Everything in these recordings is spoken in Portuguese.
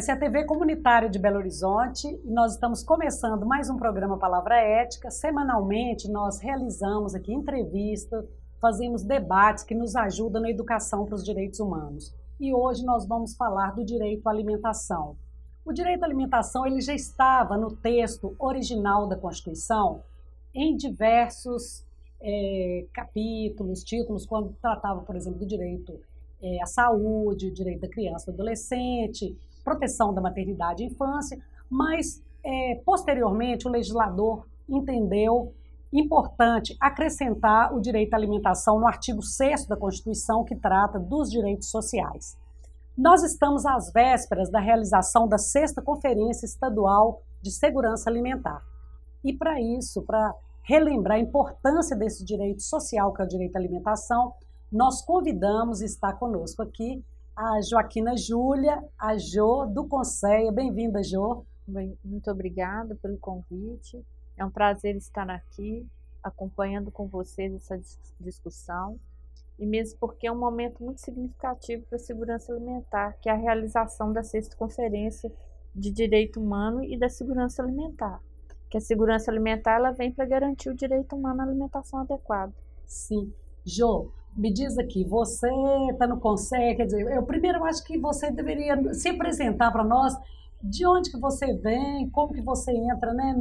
Essa é a TV Comunitária de Belo Horizonte e nós estamos começando mais um programa Palavra Ética. Semanalmente nós realizamos aqui entrevistas, fazemos debates que nos ajudam na educação para os direitos humanos. E hoje nós vamos falar do direito à alimentação. O direito à alimentação ele já estava no texto original da Constituição em diversos capítulos, títulos, quando tratava, por exemplo, do direito à saúde, direito da criança e do adolescente, proteção da maternidade e infância, mas posteriormente o legislador entendeu importante acrescentar o direito à alimentação no artigo 6º da Constituição, que trata dos direitos sociais. Nós estamos às vésperas da realização da 6ª Conferência Estadual de Segurança Alimentar. E para isso, para relembrar a importância desse direito social, que é o direito à alimentação, nós convidamos, está conosco aqui, a Joaquina Júlia, a Jô, do Conceia. Bem-vinda, Jô. Muito obrigada pelo convite. É um prazer estar aqui, acompanhando com vocês essa discussão, e mesmo porque é um momento muito significativo para a segurança alimentar, que é a realização da 6ª Conferência de Direito Humano e da Segurança Alimentar. Que a segurança alimentar ela vem para garantir o direito humano à alimentação adequada. Sim. Jô, me diz aqui, você está no Conceia, quer dizer, eu primeiro acho que você deveria se apresentar para nós, de onde que você vem, como que você entra, né,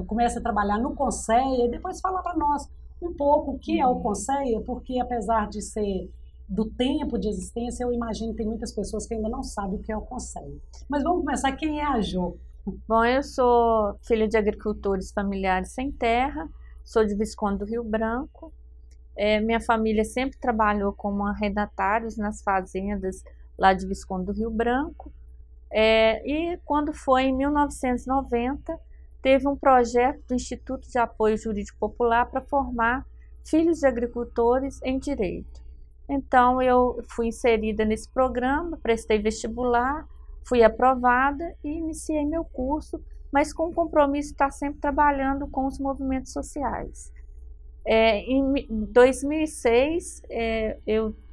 começa a trabalhar no Conceia, e depois falar para nós um pouco o que é o Conceia, porque apesar de ser do tempo de existência, eu imagino que tem muitas pessoas que ainda não sabem o que é o Conceia. Mas vamos começar, quem é a Jô? Bom, eu sou filha de agricultores familiares sem terra, sou de Visconde do Rio Branco. Minha família sempre trabalhou como arrendatários nas fazendas lá de Visconde do Rio Branco. E quando foi em 1990, teve um projeto do Instituto de Apoio Jurídico Popular para formar filhos de agricultores em direito. Então eu fui inserida nesse programa, prestei vestibular, fui aprovada e iniciei meu curso, mas com o compromisso de estar sempre trabalhando com os movimentos sociais. Em 2006,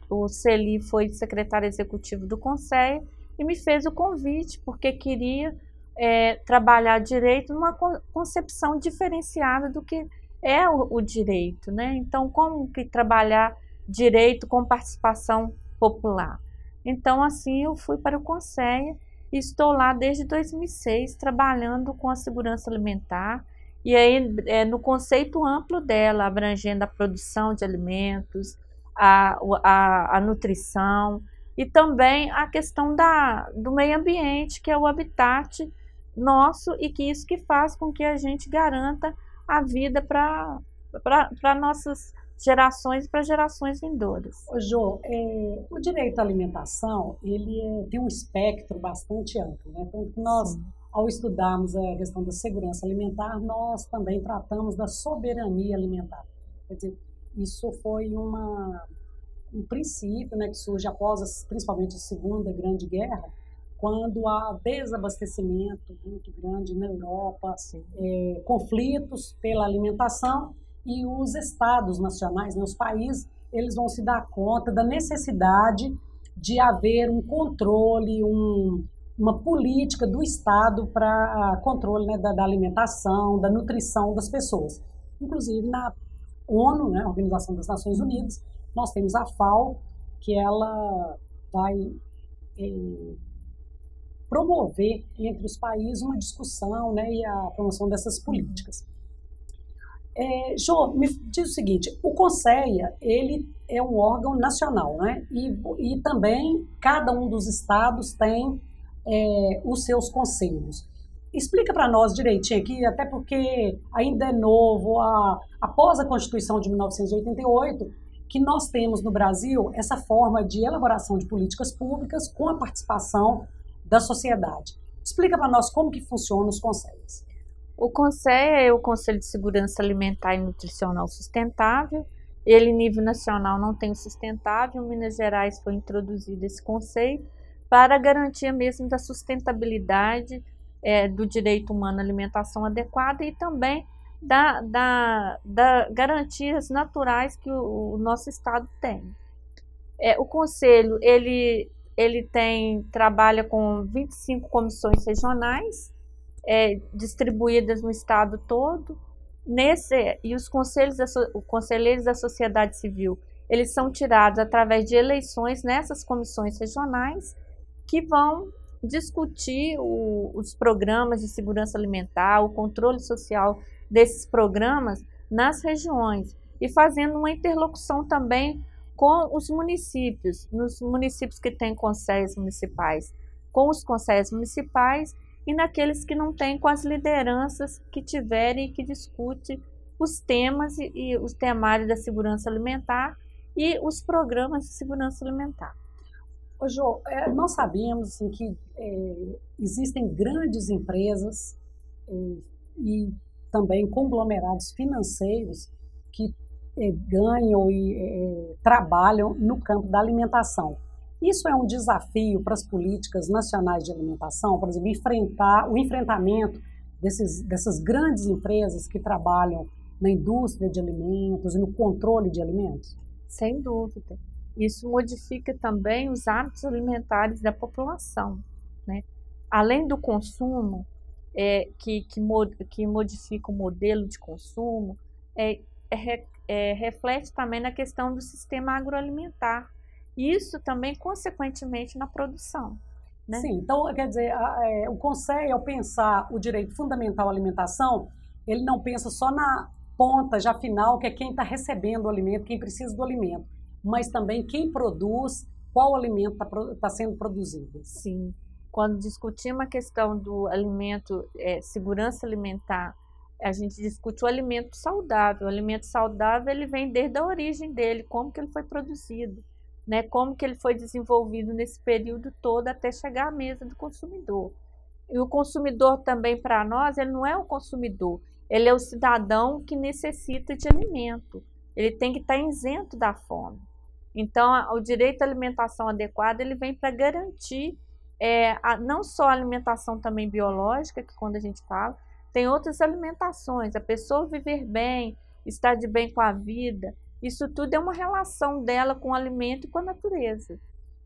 o Celi foi secretário executivo do Conceia e me fez o convite, porque queria trabalhar direito numa concepção diferenciada do que é o direito, né? Então, como que trabalhar direito com participação popular? Então, assim, eu fui para o Conceia e estou lá desde 2006, trabalhando com a segurança alimentar, e aí no conceito amplo dela, abrangendo a produção de alimentos, a nutrição, e também a questão do meio ambiente, que é o habitat nosso, e que isso que faz com que a gente garanta a vida para nossas gerações e para gerações vindouras. Jô, o direito à alimentação ele tem um espectro bastante amplo, né? Então, nós, sim, ao estudarmos a questão da segurança alimentar, nós também tratamos da soberania alimentar. Quer dizer, isso foi um princípio, né, que surge após, principalmente, a Segunda Grande Guerra, quando há desabastecimento muito grande na Europa, conflitos pela alimentação, e os estados nacionais, né, os países, eles vão se dar conta da necessidade de haver um controle, uma política do Estado para controle, né, da alimentação, da nutrição das pessoas. Inclusive, na ONU, né, Organização das Nações Unidas, nós temos a FAO, que ela vai promover entre os países uma discussão, né, e a promoção dessas políticas. Jô, me diz o seguinte, o Conceia, ele é um órgão nacional, né? E também cada um dos estados tem os seus conselhos. Explica para nós direitinho aqui, até porque ainda é novo, após a Constituição de 1988, que nós temos no Brasil essa forma de elaboração de políticas públicas com a participação da sociedade. Explica para nós como que funcionam os conselhos. O Conceia é o Conselho de Segurança Alimentar e Nutricional Sustentável. Ele, em nível nacional, não tem o sustentável. Em Minas Gerais foi introduzido esse conceito para a garantia mesmo da sustentabilidade do direito humano à alimentação adequada e também da garantias naturais que o nosso Estado tem. O Conselho, ele ele trabalha com 25 comissões regionais, distribuídas no estado todo. E os conselheiros da sociedade civil, eles são tirados através de eleições nessas comissões regionais, que vão discutir os programas de segurança alimentar, o controle social desses programas nas regiões, e fazendo uma interlocução também com os municípios, nos municípios que têm conselhos municipais, com os conselhos municipais, e naqueles que não têm, com as lideranças que tiverem e que discutem os temas e os temários da segurança alimentar e os programas de segurança alimentar. Ô, Jô, nós sabemos assim, que existem grandes empresas e também conglomerados financeiros que ganham e trabalham no campo da alimentação. Isso é um desafio para as políticas nacionais de alimentação, por exemplo, o enfrentamento dessas grandes empresas que trabalham na indústria de alimentos e no controle de alimentos? Sem dúvida. Isso modifica também os hábitos alimentares da população, né? Além do consumo, que modifica o modelo de consumo, reflete também na questão do sistema agroalimentar. E isso também, consequentemente, na produção, né? Sim, então, quer dizer, o Conselho, ao pensar o direito fundamental à alimentação, ele não pensa só na ponta já final, que é quem está recebendo o alimento, quem precisa do alimento, mas também quem produz, qual alimento está sendo produzido. Sim, quando discutimos a questão do alimento, segurança alimentar, a gente discute o alimento saudável. O alimento saudável, ele vem desde a origem dele, como que ele foi produzido, né? Como que ele foi desenvolvido nesse período todo até chegar à mesa do consumidor. E o consumidor também, para nós, ele não é o consumidor, ele é o cidadão que necessita de alimento. Ele tem que estar isento da fome. Então, o direito à alimentação adequada, ele vem para garantir não só a alimentação também biológica, que quando a gente fala, tem outras alimentações, a pessoa viver bem, estar de bem com a vida, isso tudo é uma relação dela com o alimento e com a natureza.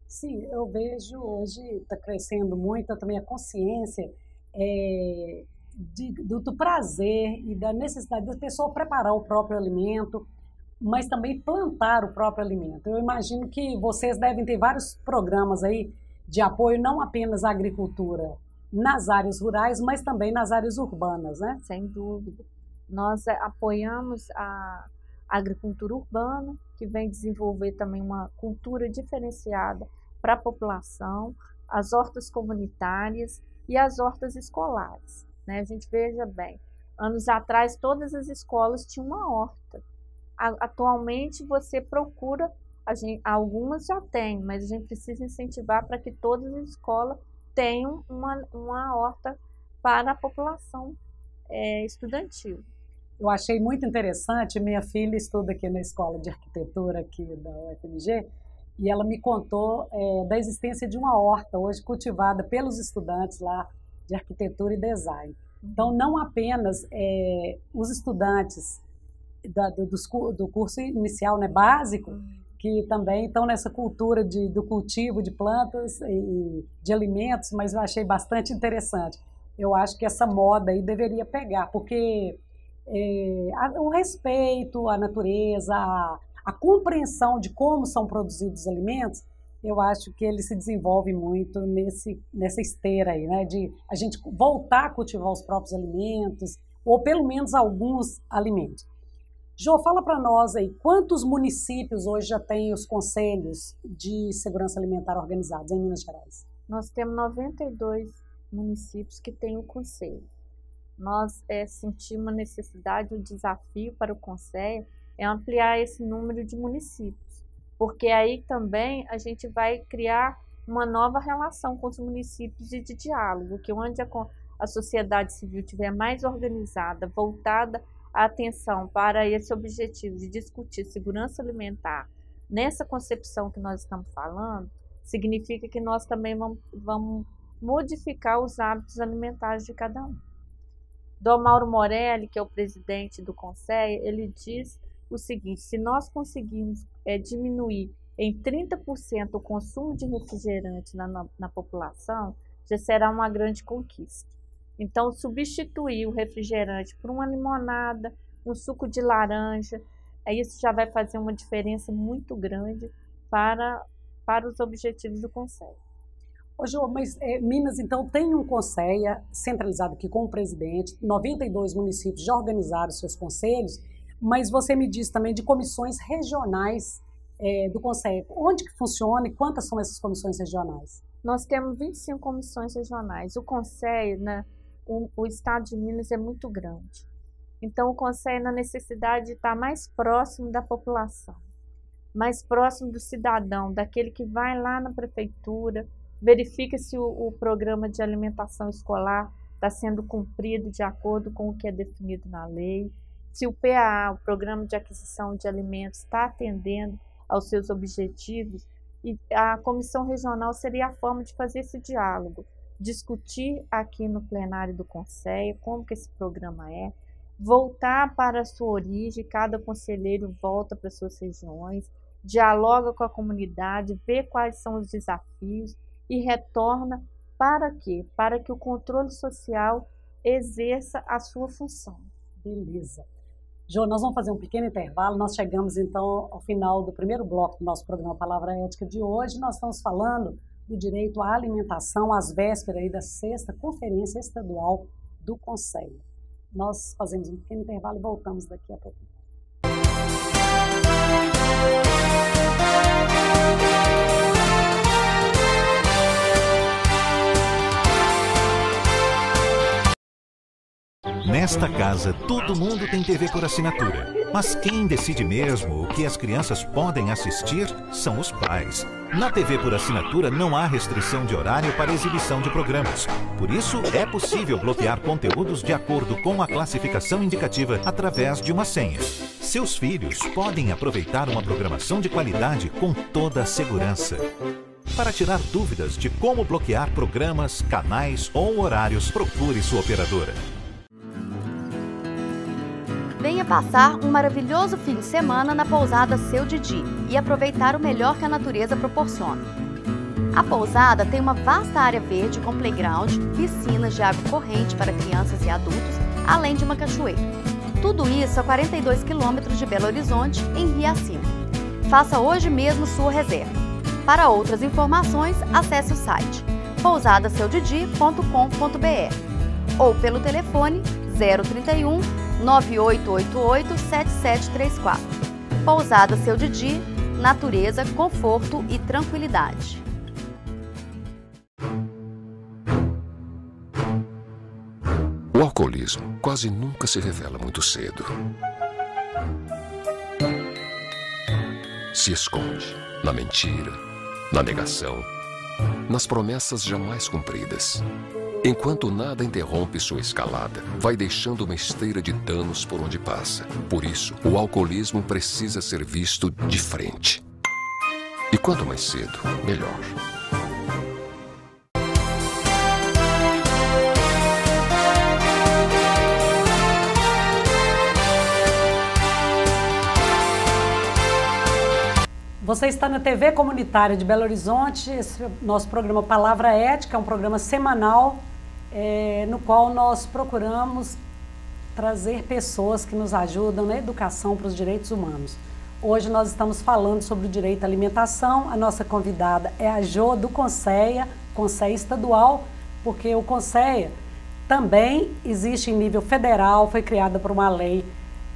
Sim, eu vejo hoje, está crescendo muito também a consciência do prazer e da necessidade da pessoa preparar o próprio alimento, mas também plantar o próprio alimento. Eu imagino que vocês devem ter vários programas aí de apoio, não apenas à agricultura nas áreas rurais, mas também nas áreas urbanas, né? Sem dúvida. Nós apoiamos a agricultura urbana, que vem desenvolver também uma cultura diferenciada para a população, as hortas comunitárias e as hortas escolares, né? A gente veja bem, anos atrás todas as escolas tinham uma horta. Atualmente você procura, algumas já têm, mas a gente precisa incentivar para que todas as escolas tenham uma horta para a população estudantil. Eu achei muito interessante, minha filha estuda aqui na Escola de Arquitetura aqui da UFMG, e ela me contou da existência de uma horta hoje cultivada pelos estudantes lá de Arquitetura e Design. Então, não apenas os estudantes do curso inicial, né, básico, que também estão nessa cultura do cultivo de plantas e de alimentos, mas eu achei bastante interessante. Eu acho que essa moda aí deveria pegar, porque o respeito à natureza, a compreensão de como são produzidos os alimentos, eu acho que ele se desenvolve muito nessa esteira aí, né, de a gente voltar a cultivar os próprios alimentos, ou pelo menos alguns alimentos. Jô, fala para nós aí, quantos municípios hoje já têm os conselhos de segurança alimentar organizados em Minas Gerais? Nós temos 92 municípios que têm o conselho. Nós sentimos a necessidade, o desafio para o conselho é ampliar esse número de municípios, porque aí também a gente vai criar uma nova relação com os municípios e de diálogo, que onde a sociedade civil estiver mais organizada, voltada a atenção para esse objetivo de discutir segurança alimentar, nessa concepção que nós estamos falando, significa que nós também vamos modificar os hábitos alimentares de cada um. Dom Mauro Morelli, que é o presidente do Conselho, ele diz o seguinte: se nós conseguirmos diminuir em 30% o consumo de refrigerante na população, já será uma grande conquista. Então, substituir o refrigerante por uma limonada, um suco de laranja, isso já vai fazer uma diferença muito grande para os objetivos do Conselho. Ô, Jô, mas Minas, então, tem um conselho centralizado aqui com o presidente, 92 municípios já organizaram seus conselhos, mas você me disse também de comissões regionais do conselho. Onde que funciona e quantas são essas comissões regionais? Nós temos 25 comissões regionais. O conselho, o estado de Minas é muito grande. Então, o conselho, na necessidade de estar mais próximo da população, mais próximo do cidadão, daquele que vai lá na prefeitura, verifica se o programa de alimentação escolar está sendo cumprido de acordo com o que é definido na lei, se o PAA, o Programa de Aquisição de Alimentos, está atendendo aos seus objetivos. E a comissão regional seria a forma de fazer esse diálogo, discutir aqui no plenário do Conselho como que esse programa voltar para a sua origem, cada conselheiro volta para suas regiões, dialoga com a comunidade, vê quais são os desafios e retorna para quê? Para que o controle social exerça a sua função. Beleza. Jô, nós vamos fazer um pequeno intervalo, nós chegamos então ao final do primeiro bloco do nosso programa Palavra Ética de hoje. Nós estamos falando do direito à alimentação às vésperas aí da 6ª Conferência Estadual do Conselho. Nós fazemos um pequeno intervalo e voltamos daqui a pouco. Nesta casa, todo mundo tem TV por assinatura. Mas quem decide mesmo o que as crianças podem assistir são os pais. Na TV por assinatura não há restrição de horário para exibição de programas. Por isso, é possível bloquear conteúdos de acordo com a classificação indicativa através de uma senha. Seus filhos podem aproveitar uma programação de qualidade com toda a segurança. Para tirar dúvidas de como bloquear programas, canais ou horários, procure sua operadora. Venha passar um maravilhoso fim de semana na pousada Seu Didi e aproveitar o melhor que a natureza proporciona. A pousada tem uma vasta área verde com playground, piscinas de água corrente para crianças e adultos, além de uma cachoeira. Tudo isso a 42 quilômetros de Belo Horizonte, em Riacima. Faça hoje mesmo sua reserva. Para outras informações, acesse o site pousadaseudidi.com.br ou pelo telefone 031 9888-7734. Pousada Seu Didi, natureza, conforto e tranquilidade. O alcoolismo quase nunca se revela muito cedo. Se esconde na mentira, na negação, nas promessas jamais cumpridas. Enquanto nada interrompe sua escalada, vai deixando uma esteira de danos por onde passa. Por isso, o alcoolismo precisa ser visto de frente. E quanto mais cedo, melhor. Você está na TV Comunitária de Belo Horizonte, esse é o nosso programa Palavra Ética, é um programa semanal no qual nós procuramos trazer pessoas que nos ajudam na educação para os direitos humanos. Hoje nós estamos falando sobre o direito à alimentação, a nossa convidada é a Jô do Conselho Estadual, porque o Conselho também existe em nível federal, foi criada por uma lei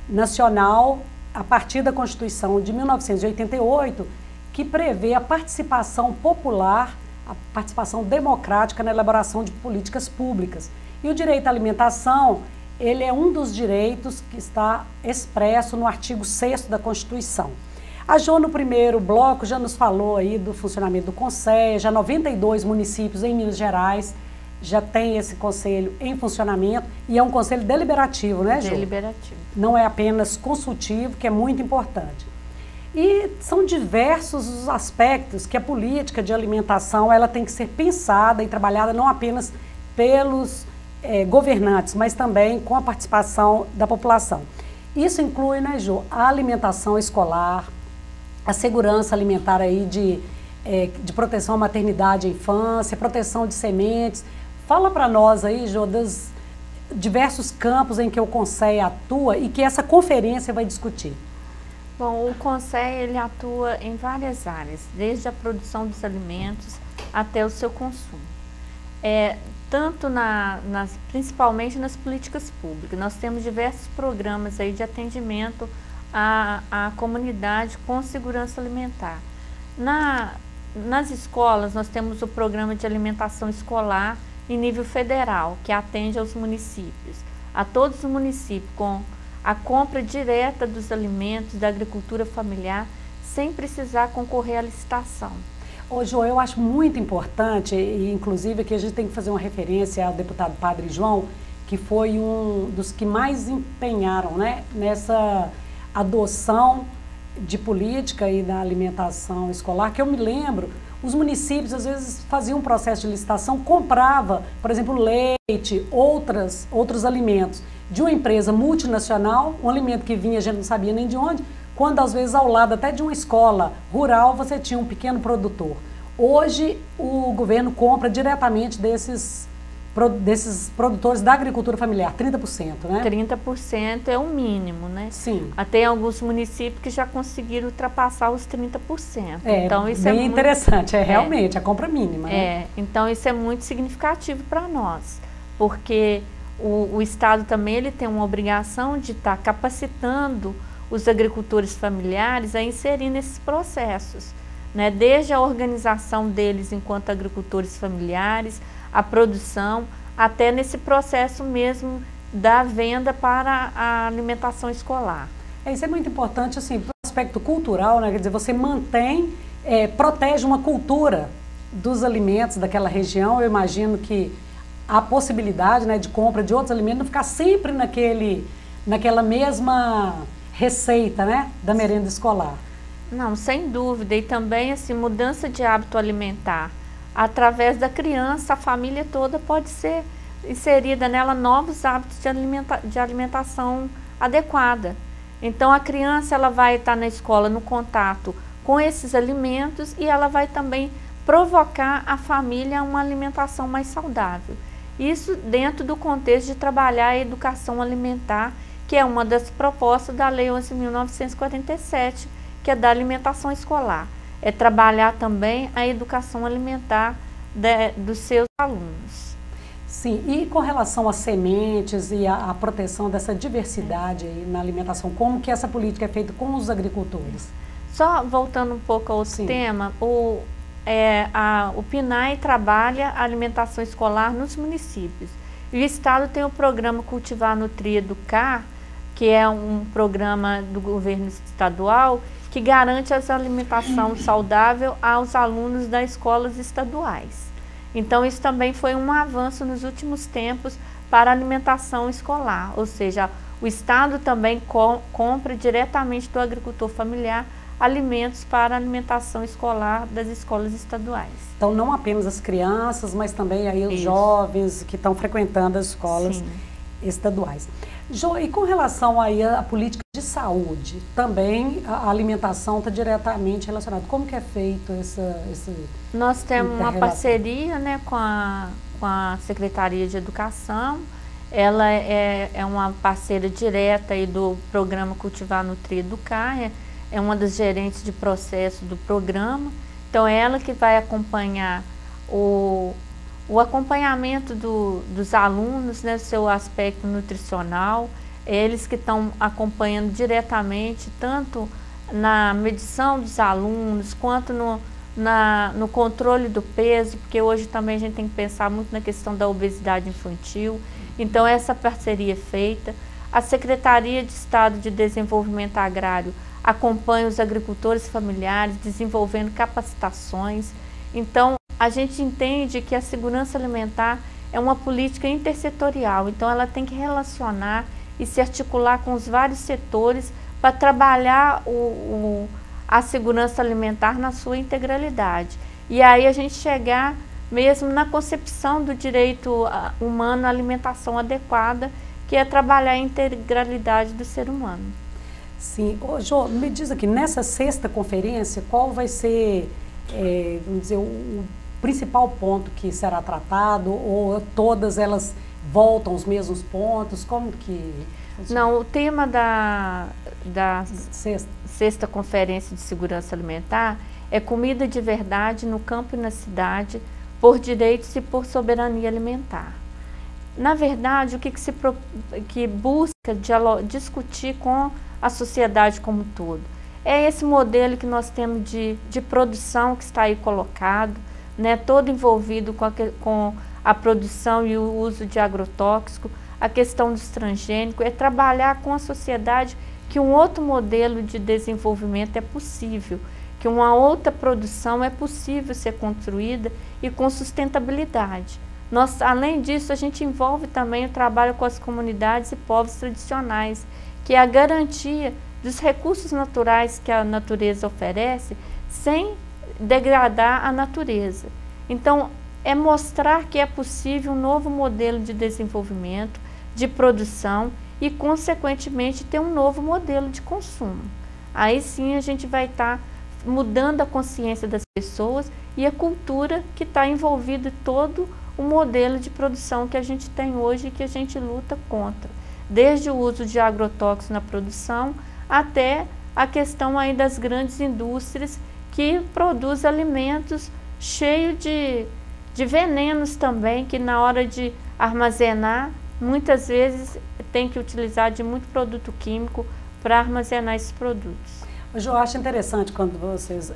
nacional a partir da Constituição de 1988, que prevê a participação popular, a participação democrática na elaboração de políticas públicas. E o direito à alimentação, ele é um dos direitos que está expresso no artigo 6º da Constituição. A Jô, no primeiro bloco, já nos falou aí do funcionamento do Conselho, já 92 municípios em Minas Gerais já tem esse conselho em funcionamento e é um conselho deliberativo, né, Jô? Deliberativo. Não é apenas consultivo, que é muito importante. E são diversos os aspectos que a política de alimentação ela tem que ser pensada e trabalhada não apenas pelos governantes, mas também com a participação da população. Isso inclui, né, Jô, a alimentação escolar, a segurança alimentar aí de proteção à maternidade e infância, proteção de sementes. Fala para nós aí, Jô, dos diversos campos em que o CONSEA atua e que essa conferência vai discutir. Bom, o CONSEA ele atua em várias áreas, desde a produção dos alimentos até o seu consumo. Tanto principalmente nas políticas públicas. Nós temos diversos programas aí de atendimento à comunidade com segurança alimentar. Nas escolas, nós temos o programa de alimentação escolar em nível federal, que atende aos municípios, a todos os municípios, com a compra direta dos alimentos da agricultura familiar, sem precisar concorrer à licitação. Ô, Jô, eu acho muito importante, e inclusive aqui a gente tem que fazer uma referência ao deputado Padre João, que foi um dos que mais empenharam, né, nessa adoção de política e da alimentação escolar, que eu me lembro, os municípios às vezes faziam um processo de licitação, comprava, por exemplo, leite, outros alimentos de uma empresa multinacional, um alimento que vinha, a gente não sabia nem de onde, quando às vezes ao lado até de uma escola rural você tinha um pequeno produtor. Hoje o governo compra diretamente desses produtores da agricultura familiar, 30%, né? 30% é o mínimo, né? Sim. Até alguns municípios que já conseguiram ultrapassar os 30%. Então, isso bem interessante, realmente a compra mínima. Né? Então isso é muito significativo para nós, porque o Estado também ele tem uma obrigação de estar capacitando os agricultores familiares a inserir nesses processos, né? Desde a organização deles enquanto agricultores familiares, a produção, até nesse processo mesmo da venda para a alimentação escolar. Isso é muito importante, assim, para o aspecto cultural, né? Quer dizer, você protege uma cultura dos alimentos daquela região. Eu imagino que a possibilidade, né, de compra de outros alimentos não ficar sempre naquela mesma receita, né, da merenda escolar. Não, sem dúvida. E também, assim, mudança de hábito alimentar. Através da criança, a família toda pode ser inserida nela novos hábitos de alimentação adequada. Então, a criança ela vai estar na escola no contato com esses alimentos e ela vai também provocar a família a uma alimentação mais saudável. Isso dentro do contexto de trabalhar a educação alimentar, que é uma das propostas da Lei 11.947, que é da alimentação escolar. É trabalhar também a educação alimentar dos seus alunos. Sim, e com relação às sementes e a proteção dessa diversidade aí na alimentação, como que essa política é feita com os agricultores? Só voltando um pouco ao tema, o PNAE trabalha a alimentação escolar nos municípios. E o Estado tem o programa Cultivar, Nutrir, Educar, que é um programa do governo estadual que garante a alimentação saudável aos alunos das escolas estaduais. Então, isso também foi um avanço nos últimos tempos para a alimentação escolar, ou seja, o Estado também compra diretamente do agricultor familiar alimentos para a alimentação escolar das escolas estaduais. Então, não apenas as crianças, mas também aí os jovens que estão frequentando as escolas estaduais. Jo, e com relação aí à política de saúde, também a alimentação está diretamente relacionada. Como que é feito esse Nós temos uma parceria, né, com a Secretaria de Educação. Ela é uma parceira direta aí do programa Cultivar, Nutrir, Educar. É uma das gerentes de processo do programa. Então, é ela que vai acompanhar o acompanhamento dos alunos, né, seu aspecto nutricional, eles que estão acompanhando diretamente, tanto na medição dos alunos, quanto no controle do peso, porque hoje também a gente tem que pensar muito na questão da obesidade infantil. Então, essa parceria é feita. A Secretaria de Estado de Desenvolvimento Agrário acompanha os agricultores familiares, desenvolvendo capacitações. Então, a gente entende que a segurança alimentar é uma política intersetorial, então ela tem que relacionar e se articular com os vários setores para trabalhar a segurança alimentar na sua integralidade. E aí a gente chegar mesmo na concepção do direito humano à alimentação adequada, que é trabalhar a integralidade do ser humano. Sim. Ô, Jô, me diz aqui, nessa sexta conferência, qual vai ser, vamos dizer, o principal ponto que será tratado, ou todas elas voltam aos mesmos pontos? Como que... Não, o tema da sexta Conferência de Segurança Alimentar é comida de verdade no campo e na cidade, por direitos e por soberania alimentar. Na verdade, o que busca discutir com a sociedade como um todo é esse modelo que nós temos de produção que está aí colocado, né, todo envolvido com a produção e o uso de agrotóxico, a questão dos transgênicos, é trabalhar com a sociedade que um outro modelo de desenvolvimento é possível, que uma outra produção é possível ser construída e com sustentabilidade. Nós, além disso, a gente envolve também o trabalho com as comunidades e povos tradicionais, que é a garantia dos recursos naturais que a natureza oferece sem degradar a natureza. Então, é mostrar que é possível um novo modelo de desenvolvimento, de produção e, consequentemente, ter um novo modelo de consumo. Aí sim a gente vai estar mudando a consciência das pessoas e a cultura que está envolvida em todo o modelo de produção que a gente tem hoje e que a gente luta contra. Desde o uso de agrotóxicos na produção até a questão aí das grandes indústrias que produzem alimentos cheios de venenos também, que na hora de armazenar, muitas vezes tem que utilizar de muito produto químico para armazenar esses produtos. Hoje eu acho interessante quando vocês,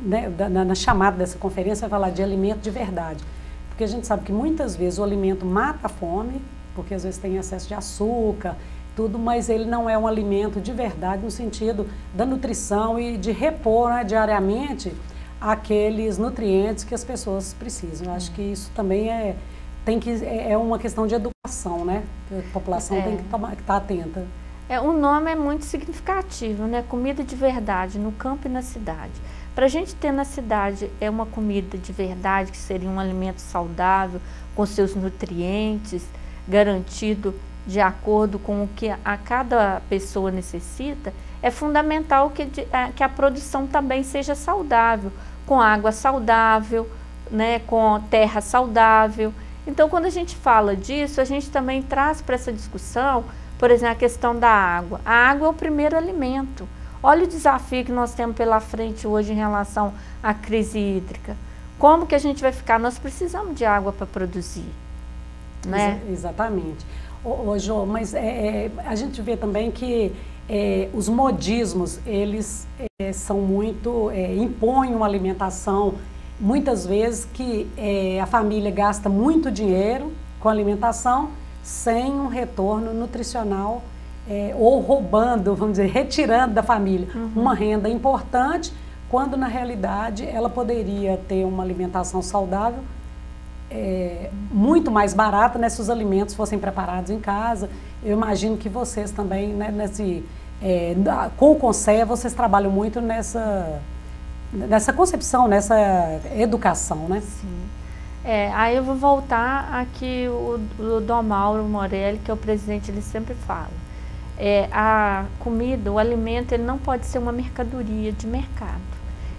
né, na chamada dessa conferência, vai falar de alimento de verdade. Porque a gente sabe que muitas vezes o alimento mata a fome, porque às vezes tem excesso de açúcar, tudo, mas ele não é um alimento de verdade no sentido da nutrição e de repor, né, diariamente aqueles nutrientes que as pessoas precisam. Eu acho que isso também é uma questão de educação, né? A população tem que estar atenta. O nome é muito significativo, né? Comida de verdade, no campo e na cidade. Para a gente ter na cidade uma comida de verdade, que seria um alimento saudável, com seus nutrientes, garantido de acordo com o que a cada pessoa necessita, é fundamental que a produção também seja saudável, com água saudável, né, com terra saudável. Então, quando a gente fala disso, a gente também traz para essa discussão, por exemplo, a questão da água. A água é o primeiro alimento. Olha o desafio que nós temos pela frente hoje em relação à crise hídrica. Como que a gente vai ficar? Nós precisamos de água para produzir, né? Exatamente. Ô, Jô, mas a gente vê também que os modismos, eles são muito, impõem uma alimentação, muitas vezes que a família gasta muito dinheiro com alimentação sem um retorno nutricional, ou roubando, vamos dizer, retirando da família uma renda importante, quando na realidade ela poderia ter uma alimentação saudável, muito mais barata, né, se os alimentos fossem preparados em casa. Eu imagino que vocês também, né, com o Conceia, vocês trabalham muito nessa concepção, nessa educação, né? Sim. Aí eu vou voltar aqui o Dom Mauro Morelli, que é o presidente, ele sempre fala. A comida, o alimento, ele não pode ser uma mercadoria de mercado.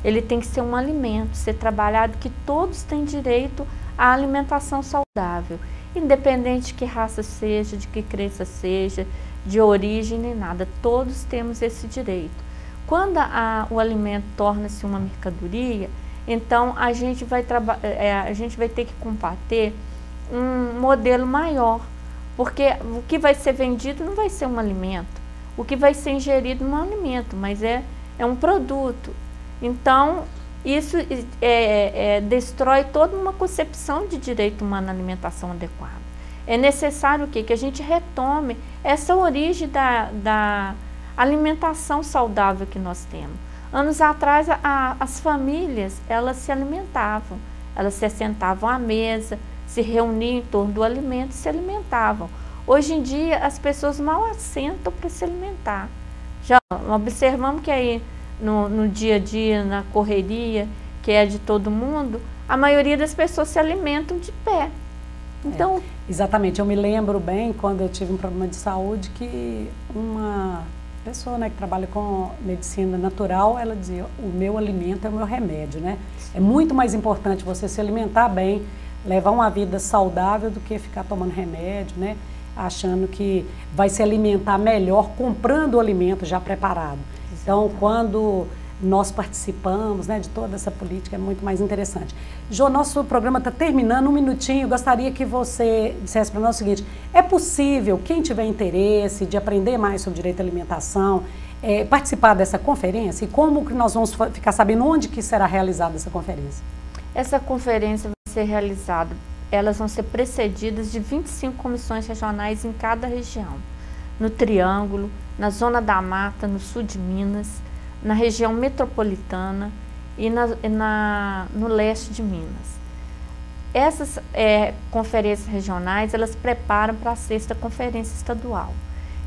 Ele tem que ser um alimento, ser trabalhado, que todos têm direito à alimentação saudável, independente de que raça seja, de que crença seja, de origem nem nada, todos temos esse direito. Quando o alimento torna-se uma mercadoria, então a gente vai ter que combater um modelo maior, porque o que vai ser vendido não vai ser um alimento, o que vai ser ingerido não é um alimento, mas é um produto. Então, isso destrói toda uma concepção de direito humano à alimentação adequada. É necessário o quê? Que a gente retome essa origem da alimentação saudável que nós temos. Anos atrás, as famílias, elas se alimentavam, elas se assentavam à mesa, se reuniam em torno do alimento e se alimentavam. Hoje em dia, as pessoas mal assentam para se alimentar. Já observamos que aí, no dia a dia, na correria, que é de todo mundo, a maioria das pessoas se alimentam de pé. Então, exatamente. Eu me lembro bem, quando eu tive um problema de saúde, que pessoa, né, que trabalha com medicina natural, ela dizia, o meu alimento é o meu remédio, né? É muito mais importante você se alimentar bem, levar uma vida saudável do que ficar tomando remédio, né? Achando que vai se alimentar melhor comprando o alimento já preparado. Então, quando nós participamos, né, de toda essa política, é muito mais interessante. Jô, nosso programa está terminando, um minutinho, eu gostaria que você dissesse para nós o seguinte, é possível, quem tiver interesse de aprender mais sobre direito à alimentação, participar dessa conferência? E como que nós vamos ficar sabendo onde que será realizada essa conferência? Essa conferência vai ser realizada, elas vão ser precedidas de 25 comissões regionais em cada região. No Triângulo, na Zona da Mata, no sul de Minas, na região metropolitana e no leste de Minas. Essas conferências regionais, elas preparam para a 6ª Conferência Estadual.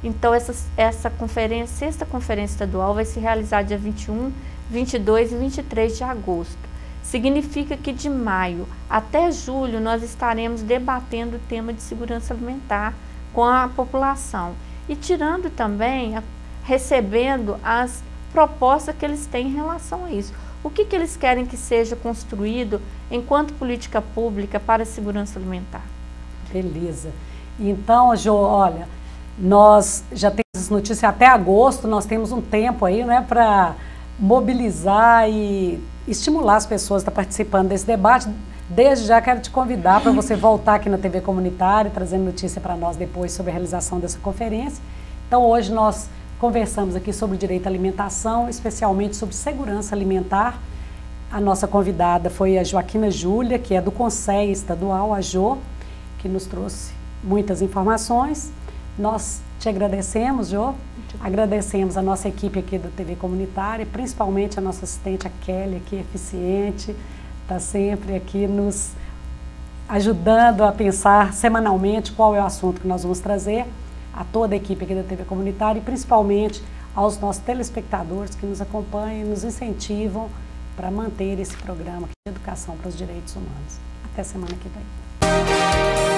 Então, essa conferência, 6ª Conferência Estadual vai se realizar dia 21, 22 e 23 de agosto. Significa que de maio até julho nós estaremos debatendo o tema de segurança alimentar com a população e tirando também, recebendo as propostas que eles têm em relação a isso. O que eles querem que seja construído enquanto política pública para a segurança alimentar? Beleza. Então, Jô, olha, nós já temos notícia até agosto, nós temos um tempo aí, né, para mobilizar e estimular as pessoas a estar participando desse debate. Desde já quero te convidar para você voltar aqui na TV Comunitária, trazendo notícia para nós depois sobre a realização dessa conferência. Então, hoje nós conversamos aqui sobre direito à alimentação, especialmente sobre segurança alimentar. A nossa convidada foi a Joaquina Júlia, que é do Conselho Estadual, a Jô, que nos trouxe muitas informações. Nós te agradecemos, Jô. Agradecemos a nossa equipe aqui da TV Comunitária, principalmente a nossa assistente, a Kelly, aqui eficiente, está sempre aqui nos ajudando a pensar semanalmente qual é o assunto que nós vamos trazer, a toda a equipe aqui da TV Comunitária e principalmente aos nossos telespectadores que nos acompanham e nos incentivam para manter esse programa de educação para os direitos humanos. Até semana que vem.